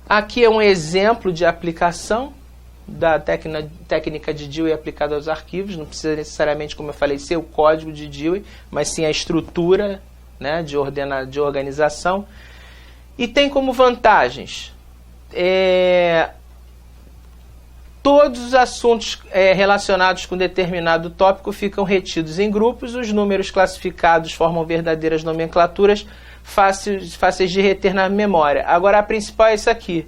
Aqui é um exemplo de aplicação da técnica de Dewey aplicada aos arquivos. Não precisa necessariamente, como eu falei, ser o código de Dewey, mas sim a estrutura, né, de organização. E tem como vantagens todos os assuntos relacionados com determinado tópico ficam retidos em grupos, os números classificados formam verdadeiras nomenclaturas fáceis de reter na memória. Agora, a principal é isso aqui: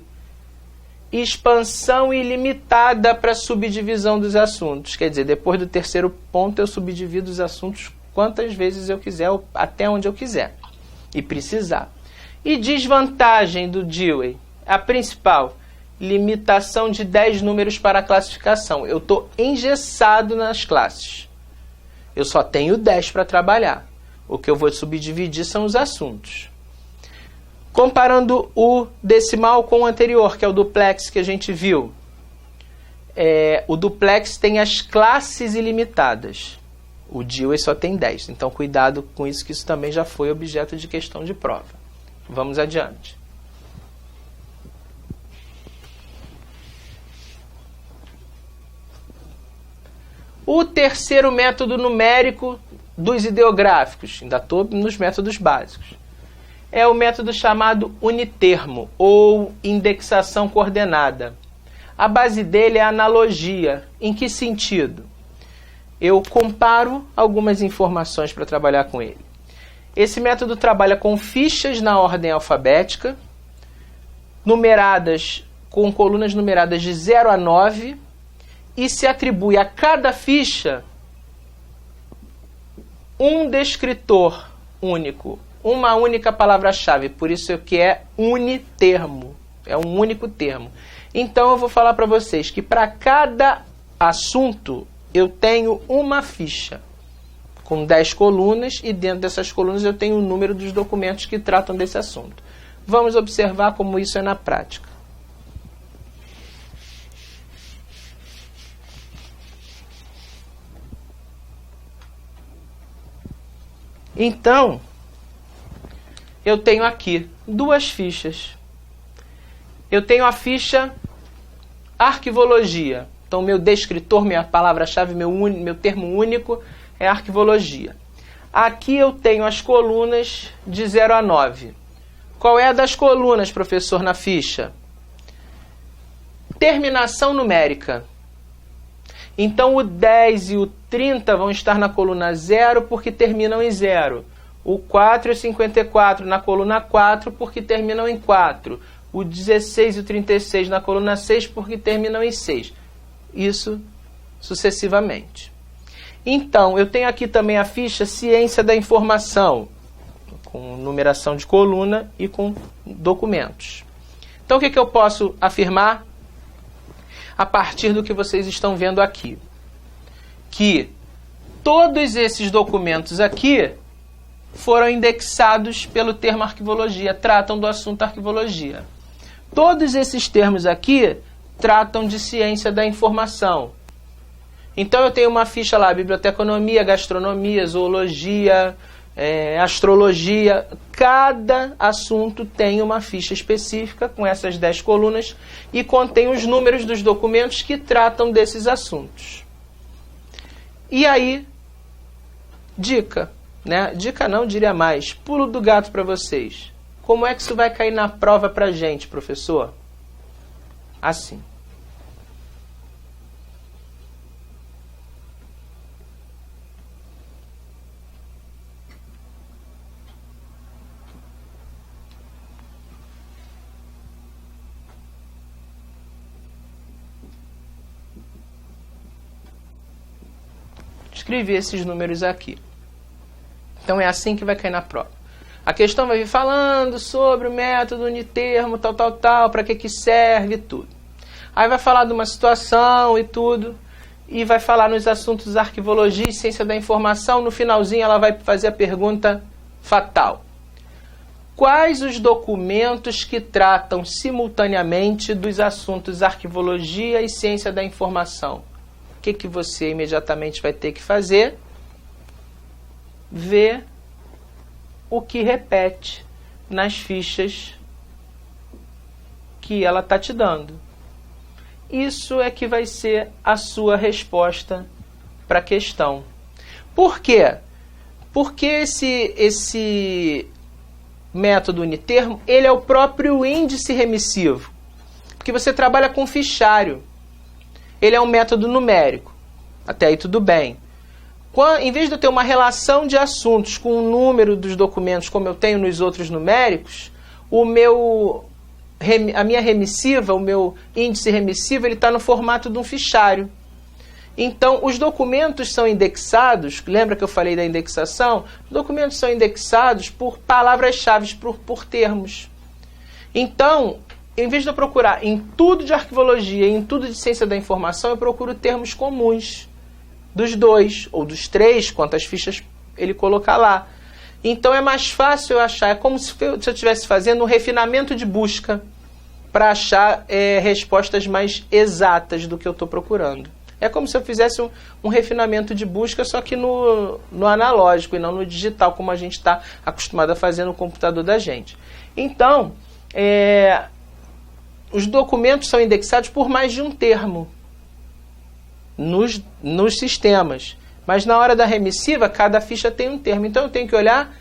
expansão ilimitada para subdivisão dos assuntos. Quer dizer, depois do terceiro ponto, eu subdivido os assuntos quantas vezes eu quiser, ou até onde eu quiser e precisar. E desvantagem do Dewey, a principal: limitação de 10 números para a classificação. Eu estou engessado nas classes. Eu só tenho 10 para trabalhar. O que eu vou subdividir são os assuntos. Comparando o decimal com o anterior, que é o duplex que a gente viu. O duplex tem as classes ilimitadas. O Dewey só tem 10. Então, cuidado com isso, que isso também já foi objeto de questão de prova. Vamos adiante. O terceiro método numérico dos ideográficos, ainda estou nos métodos básicos, é o método chamado unitermo, ou indexação coordenada. A base dele é a analogia. Em que sentido? Eu comparo algumas informações para trabalhar com ele. Esse método trabalha com fichas na ordem alfabética, numeradas, com colunas numeradas de 0 a 9, e se atribui a cada ficha um descritor único, uma única palavra-chave. Por isso que é unitermo, é um único termo. Então eu vou falar para vocês que para cada assunto eu tenho uma ficha com 10 colunas, e dentro dessas colunas eu tenho o número dos documentos que tratam desse assunto. Vamos observar como isso é na prática. Então, eu tenho aqui duas fichas. Eu tenho a ficha arquivologia. Então, meu descritor, minha palavra-chave, meu termo único é arquivologia. Aqui eu tenho as colunas de 0 a 9. Qual é a das colunas, professor, na ficha? Terminação numérica. Então, o 10 e o 30 vão estar na coluna 0 porque terminam em 0. O 4 e o 54 na coluna 4 porque terminam em 4. O 16 e o 36 na coluna 6 porque terminam em 6. Isso sucessivamente. Então, eu tenho aqui também a ficha Ciência da Informação, com numeração de coluna e com documentos. Então, o que eu posso afirmar a partir do que vocês estão vendo aqui? Que todos esses documentos aqui foram indexados pelo termo arquivologia, tratam do assunto arquivologia. Todos esses termos aqui tratam de ciência da informação. Então eu tenho uma ficha lá: biblioteconomia, gastronomia, zoologia, astrologia. Cada assunto tem uma ficha específica com essas 10 colunas e contém os números dos documentos que tratam desses assuntos. E aí, dica, né? Dica não, diria mais, pulo do gato para vocês. Como é que isso vai cair na prova para a gente, professor? Assim. Escrevi esses números aqui. Então é assim que vai cair na prova. A questão vai vir falando sobre o método unitermo, tal, para que serve e tudo. Aí vai falar de uma situação e tudo, e vai falar nos assuntos arquivologia e ciência da informação. No finalzinho ela vai fazer a pergunta fatal: quais os documentos que tratam simultaneamente dos assuntos arquivologia e ciência da informação? O que você imediatamente vai ter que fazer? Ver o que repete nas fichas que ela está te dando. Isso é que vai ser a sua resposta para a questão. Por quê? Porque esse método unitermo, ele é o próprio índice remissivo. Porque você trabalha com fichário. Ele é um método numérico. Até aí tudo bem. Em vez de eu ter uma relação de assuntos com o número dos documentos, como eu tenho nos outros numéricos, a minha remissiva, o meu índice remissivo, ele está no formato de um fichário. Então, os documentos são indexados, lembra que eu falei da indexação? Os documentos são indexados por palavras-chave, por termos. Então, em vez de eu procurar em tudo de arquivologia e em tudo de ciência da informação, eu procuro termos comuns dos 2 ou dos 3, quantas fichas ele colocar lá. Então é mais fácil eu achar, é como se eu estivesse fazendo um refinamento de busca para achar respostas mais exatas do que eu estou procurando. É como se eu fizesse um refinamento de busca, só que no analógico e não no digital, como a gente está acostumado a fazer no computador da gente. Então, os documentos são indexados por mais de um termo nos sistemas. Mas na hora da remissiva, cada ficha tem um termo. Então eu tenho que olhar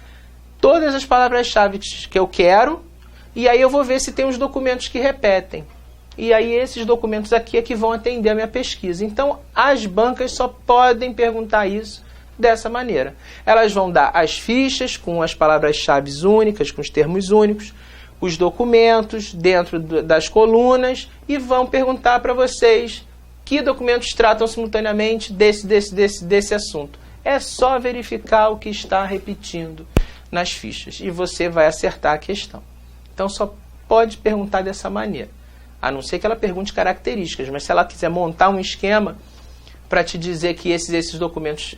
todas as palavras-chave que eu quero, e aí eu vou ver se tem os documentos que repetem. E aí esses documentos aqui é que vão atender a minha pesquisa. Então as bancas só podem perguntar isso dessa maneira. Elas vão dar as fichas com as palavras-chave únicas, com os termos únicos, os documentos dentro das colunas, e vão perguntar para vocês que documentos tratam simultaneamente desse assunto. É só verificar o que está repetindo nas fichas e você vai acertar a questão. Então só pode perguntar dessa maneira, a não ser que ela pergunte características, mas se ela quiser montar um esquema para te dizer que esses documentos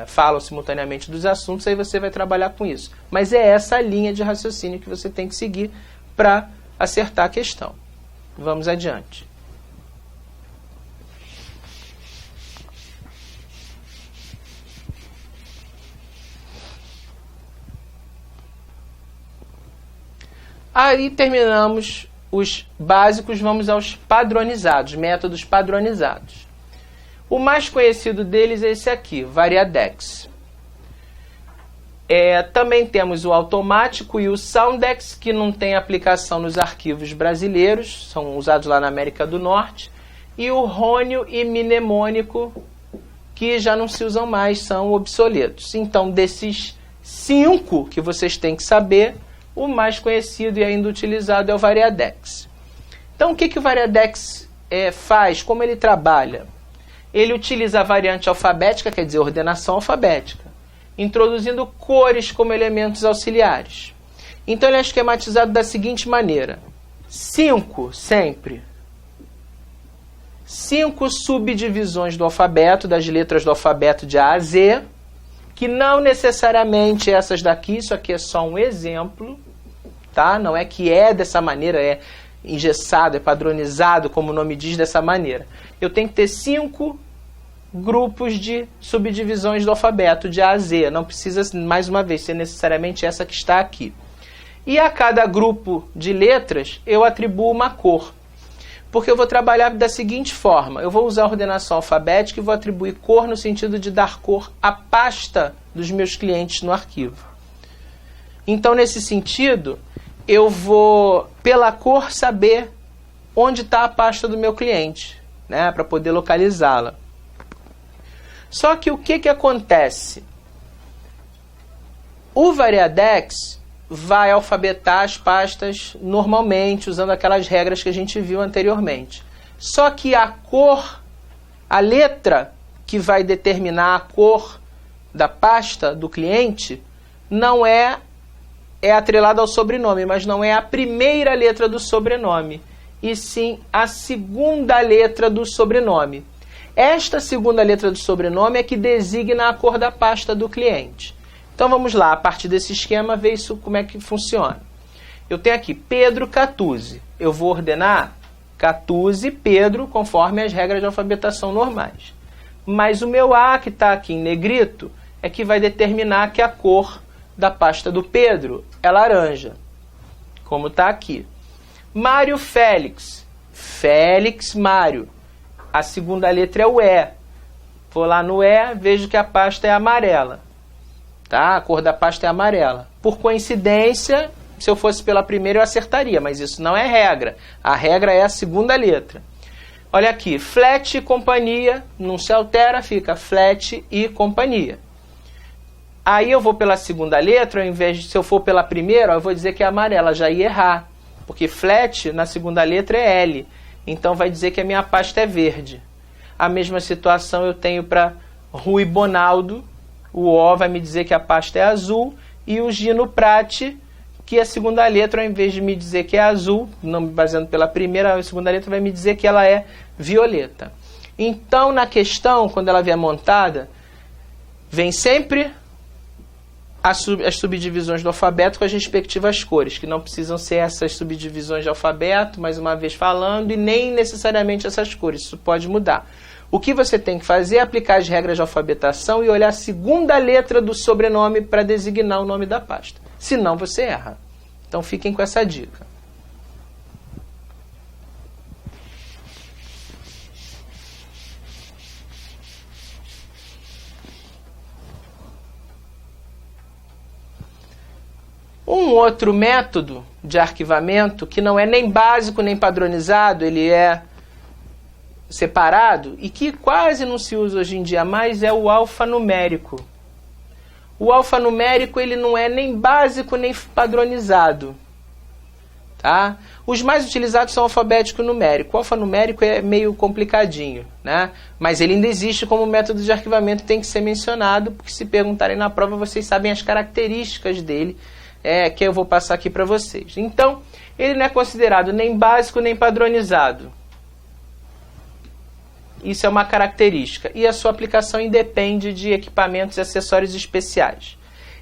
falam simultaneamente dos assuntos, aí você vai trabalhar com isso. Mas é essa linha de raciocínio que você tem que seguir para acertar a questão. Vamos adiante. Aí terminamos os básicos, vamos aos padronizados, métodos padronizados. O mais conhecido deles é esse aqui, Variadex. Também temos o automático e o Soundex, que não tem aplicação nos arquivos brasileiros, são usados lá na América do Norte. E o rônio e mnemônico, que já não se usam mais, são obsoletos. Então, desses 5 que vocês têm que saber, o mais conhecido e ainda utilizado é o Variadex. Então, o que o Variadex faz? Como ele trabalha? Ele utiliza a variante alfabética, quer dizer, ordenação alfabética, introduzindo cores como elementos auxiliares. Então, ele é esquematizado da seguinte maneira. 5, sempre. 5 subdivisões do alfabeto, das letras do alfabeto de A a Z, que não necessariamente essas daqui, isso aqui é só um exemplo, tá? Não é que é dessa maneira, é engessado, é padronizado, como o nome diz, dessa maneira. Eu tenho que ter 5 grupos de subdivisões do alfabeto de A a Z. Não precisa, mais uma vez, ser necessariamente essa que está aqui. E a cada grupo de letras, eu atribuo uma cor. Porque eu vou trabalhar da seguinte forma. Eu vou usar a ordenação alfabética e vou atribuir cor no sentido de dar cor à pasta dos meus clientes no arquivo. Então, nesse sentido, eu vou, pela cor, saber onde está a pasta do meu cliente, né, para poder localizá-la. Só que o que acontece? O Variadex vai alfabetar as pastas normalmente, usando aquelas regras que a gente viu anteriormente. Só que a cor, a letra que vai determinar a cor da pasta do cliente, não é atrelada ao sobrenome, mas não é a primeira letra do sobrenome, e sim a segunda letra do sobrenome. Esta segunda letra do sobrenome é que designa a cor da pasta do cliente. Então vamos lá, a partir desse esquema, ver isso, como é que funciona. Eu tenho aqui Pedro Catuzzi. Eu vou ordenar Catuzzi, Pedro, conforme as regras de alfabetação normais. Mas o meu A, que está aqui em negrito, é que vai determinar que a cor da pasta do Pedro é laranja, como está aqui. Mário Félix. Félix Mário. A segunda letra é o E. Vou lá no E, vejo que a pasta é amarela. Tá? A cor da pasta é amarela. Por coincidência, se eu fosse pela primeira eu acertaria, mas isso não é regra. A regra é a segunda letra. Olha aqui, Flat e companhia, não se altera, fica Flat e companhia. Aí eu vou pela segunda letra, ao invés de, se eu for pela primeira, eu vou dizer que é amarela, já ia errar. Porque Flat na segunda letra é L, então vai dizer que a minha pasta é verde. A mesma situação eu tenho para Rui Bonaldo, o O vai me dizer que a pasta é azul, e o Gino Prati, que a segunda letra, ao invés de me dizer que é azul, não me baseando pela primeira, a segunda letra vai me dizer que ela é violeta. Então, na questão, quando ela vier montada, vem sempre as subdivisões do alfabeto com as respectivas cores, que não precisam ser essas subdivisões de alfabeto, mais uma vez falando, e nem necessariamente essas cores, isso pode mudar. O que você tem que fazer é aplicar as regras de alfabetação e olhar a segunda letra do sobrenome para designar o nome da pasta. Senão você erra. Então fiquem com essa dica. Um outro método de arquivamento, que não é nem básico nem padronizado, ele é separado e que quase não se usa hoje em dia mais, é o alfanumérico. O alfanumérico ele não é nem básico nem padronizado. Tá? Os mais utilizados são alfabético e numérico. O alfanumérico é meio complicadinho, né? Mas ele ainda existe como método de arquivamento, tem que ser mencionado, porque se perguntarem na prova vocês sabem as características dele, que eu vou passar aqui para vocês. Então, ele não é considerado nem básico nem padronizado. Isso é uma característica. E a sua aplicação independe de equipamentos e acessórios especiais.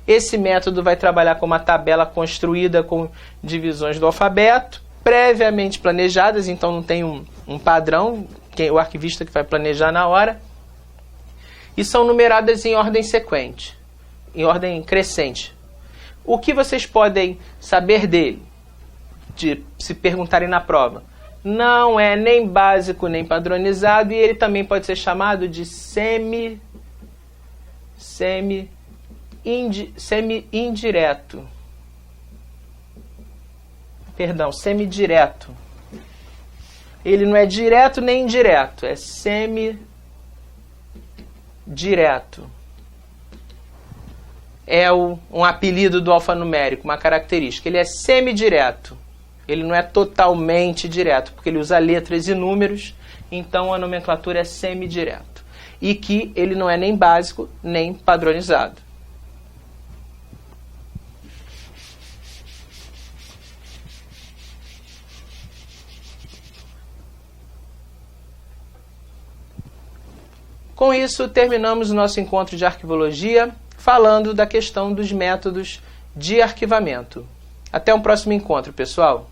Esse método vai trabalhar com uma tabela construída com divisões do alfabeto, previamente planejadas, então não tem um padrão, o arquivista que vai planejar na hora, e são numeradas em ordem sequente, em ordem crescente. O que vocês podem saber dele, se perguntarem na prova? Não é nem básico nem padronizado, e ele também pode ser chamado de semi-indireto. Perdão, semidireto. Ele não é direto nem indireto, é semidireto. É um apelido do alfanumérico, uma característica. Ele é semidireto. Ele não é totalmente direto, porque ele usa letras e números, então a nomenclatura é semidireto. E que ele não é nem básico, nem padronizado. Com isso, terminamos o nosso encontro de arquivologia, falando da questão dos métodos de arquivamento. Até um próximo encontro, pessoal!